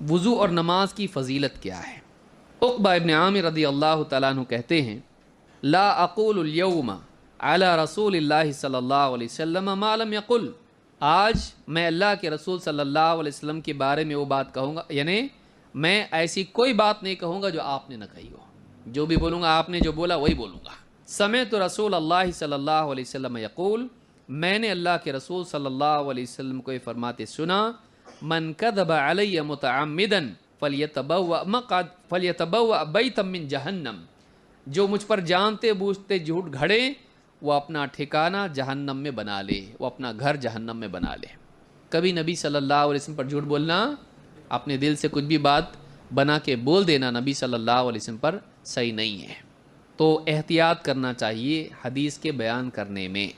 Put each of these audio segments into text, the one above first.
وضو اور نماز کی فضیلت کیا ہے؟ عقبہ ابن عامر رضی اللہ تعالیٰ عنہ کہتے ہیں لا اقول اليوم علی رسول اللہ صلی اللہ علیہ وسلم ما لم یقل، آج میں اللہ کے رسول صلی اللہ علیہ وسلم کے بارے میں وہ بات کہوں گا، یعنی میں ایسی کوئی بات نہیں کہوں گا جو آپ نے نہ کہی ہو، جو بھی بولوں گا آپ نے جو بولا وہی بولوں گا۔ سمعت رسول اللہ صلی اللہ علیہ وسلم یقول، میں نے اللہ کے رسول صلی اللہ علیہ وسلم کو یہ فرماتے سنا، من کذب علی متعمدا فلیتبوأ بیتا من جہنم، جو مجھ پر جانتے بوجھتے جھوٹ گھڑے وہ اپنا ٹھکانہ جہنم میں بنا لے، وہ اپنا گھر جہنم میں بنا لے۔ کبھی نبی صلی اللہ علیہ وسلم پر جھوٹ بولنا، اپنے دل سے کچھ بھی بات بنا کے بول دینا نبی صلی اللہ علیہ وسلم پر صحیح نہیں ہے، تو احتیاط کرنا چاہیے حدیث کے بیان کرنے میں۔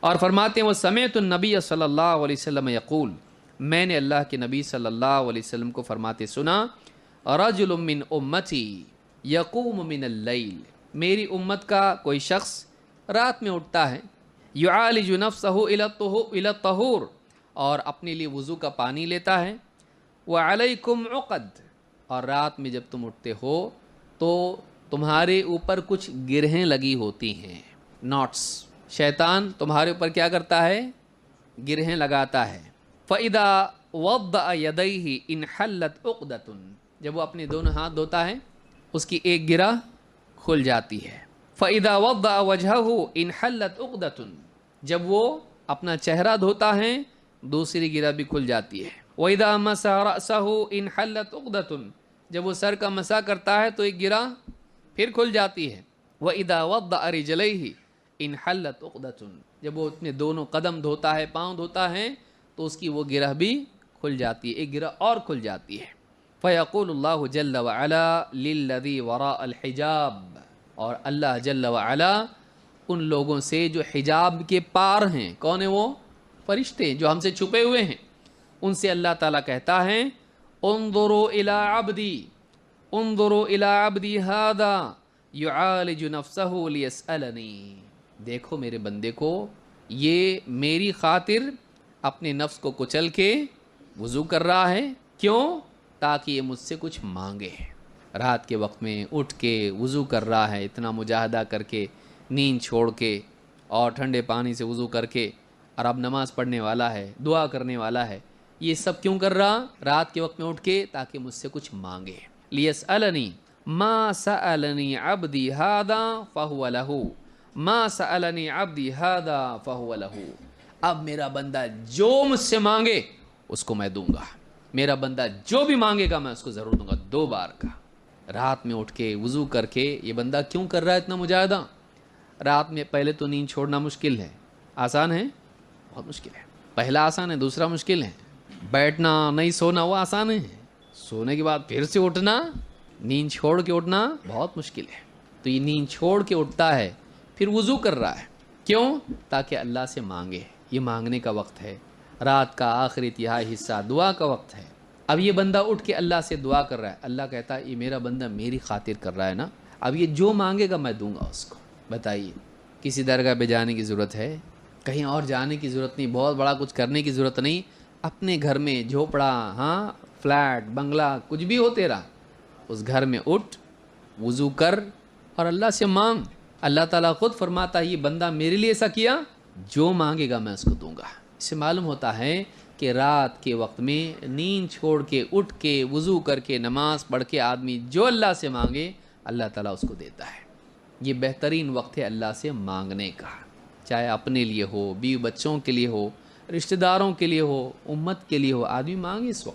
اور فرماتے ہیں وہ سمعت النبی صلی اللہ علیہ وسلم یقول، میں نے اللہ کے نبی صلی اللہ علیہ وسلم کو فرماتے سنا، رجل من امتی یقوم من اللیل، میری امت کا کوئی شخص رات میں اٹھتا ہے، یعالج نفسہ الی الطہور، اور اپنے لیے وضو کا پانی لیتا ہے، وعلیکم عقد، اور رات میں جب تم اٹھتے ہو تو تمہارے اوپر کچھ گرہیں لگی ہوتی ہیں، ناٹس، شیطان تمہارے اوپر کیا کرتا ہے؟ گرہیں لگاتا ہے۔ فَإِذَا وَضَّأَ يَدَيْهِ انْحَلَّتْ عُقْدَةٌ، جب وہ اپنے دونوں ہاتھ دھوتا ہے اس کی ایک گرہ کھل جاتی ہے۔ فَإِذَا وَضَّأَ وَجْهَهُ انْحَلَّتْ عُقْدَةٌ، جب وہ اپنا چہرہ دھوتا ہے دوسری گرہ بھی کھل جاتی ہے۔ وَإِذَا مَسَحَ رَأْسَهُ انْحَلَّتْ عُقْدَةٌ، جب وہ سر کا مسح کرتا ہے تو ایک گرہ پھر کھل جاتی ہے۔ وَإِذَا وَضَّأَ رِجْلَيْهِ انْحَلَّتْ عُقْدَةٌ، جب وہ اپنے دونوں قدم دھوتا ہے، پاؤں دھوتا ہے تو اس کی وہ گرہ بھی کھل جاتی ہے، ایک گرہ اور کھل جاتی ہے۔ فَيَقُولُ اللَّهُ جَلَّ وَعَلَا لِلَّذِي وَرَاءَ الْحِجَابِ، اور اللہ جل وعلا ان لوگوں سے جو حجاب کے پار ہیں، کون ہیں وہ؟ فرشتے جو ہم سے چھپے ہوئے ہیں، ان سے اللہ تعالیٰ کہتا ہے انظروا الی عبدی، انظروا الی عبدی ھذا یعالج نفسہ لیسألنی، دیکھو میرے بندے کو، یہ میری خاطر اپنے نفس کو کچل کے وضو کر رہا ہے، کیوں؟ تاکہ یہ مجھ سے کچھ مانگے۔ رات کے وقت میں اٹھ کے وضو کر رہا ہے، اتنا مجاہدہ کر کے، نیند چھوڑ کے اور ٹھنڈے پانی سے وضو کر کے، اور اب نماز پڑھنے والا ہے، دعا کرنے والا ہے، یہ سب کیوں کر رہا؟ رات کے وقت میں اٹھ کے تاکہ مجھ سے کچھ مانگے۔ لیسألنی ما سألنی عبدی ھذا فہو لہ، ما سألنی عبدی ھذا فہو لہ، اب میرا بندہ جو مجھ سے مانگے اس کو میں دوں گا، میرا بندہ جو بھی مانگے گا میں اس کو ضرور دوں گا۔ 2 بار کا رات میں اٹھ کے وضو کر کے، یہ بندہ کیوں کر رہا ہے اتنا مجاہدہ؟ رات میں پہلے تو نیند چھوڑنا مشکل ہے، آسان ہے؟ بہت مشکل ہے۔ پہلا آسان ہے، دوسرا مشکل ہے۔ بیٹھنا نہیں سونا وہ آسان ہے، سونے کے بعد پھر سے اٹھنا، نیند چھوڑ کے اٹھنا بہت مشکل ہے۔ تو یہ نیند چھوڑ کے اٹھتا ہے پھر وضو کر رہا ہے، کیوں؟ تاکہ اللہ سے مانگے، یہ مانگنے کا وقت ہے، رات کا آخری تہائی حصہ دعا کا وقت ہے۔ اب یہ بندہ اٹھ کے اللہ سے دعا کر رہا ہے، اللہ کہتا ہے یہ میرا بندہ میری خاطر کر رہا ہے نا، اب یہ جو مانگے گا میں دوں گا اس کو۔ بتائیے کسی درگاہ پہ جانے کی ضرورت ہے؟ کہیں اور جانے کی ضرورت نہیں، بہت بڑا کچھ کرنے کی ضرورت نہیں، اپنے گھر میں جھوپڑا، ہاں فلیٹ بنگلہ کچھ بھی ہو تیرا، اس گھر میں اٹھ، وضو کر اور اللہ سے مانگ۔ اللہ تعالیٰ خود فرماتا ہے یہ بندہ میرے لیے ایسا کیا، جو مانگے گا میں اس کو دوں گا۔ اس سے معلوم ہوتا ہے کہ رات کے وقت میں نیند چھوڑ کے اٹھ کے وضو کر کے نماز پڑھ کے آدمی جو اللہ سے مانگے اللہ تعالیٰ اس کو دیتا ہے۔ یہ بہترین وقت ہے اللہ سے مانگنے کا، چاہے اپنے لیے ہو، بیوی بچوں کے لیے ہو، رشتہ داروں کے لیے ہو، امت کے لیے ہو، آدمی مانگے اس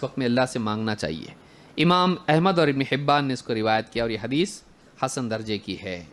وقت میں اللہ سے مانگنا چاہیے۔ امام احمد اور ابن حبان نے اس کو روایت کیا اور یہ حدیث حسن درجے کی ہے۔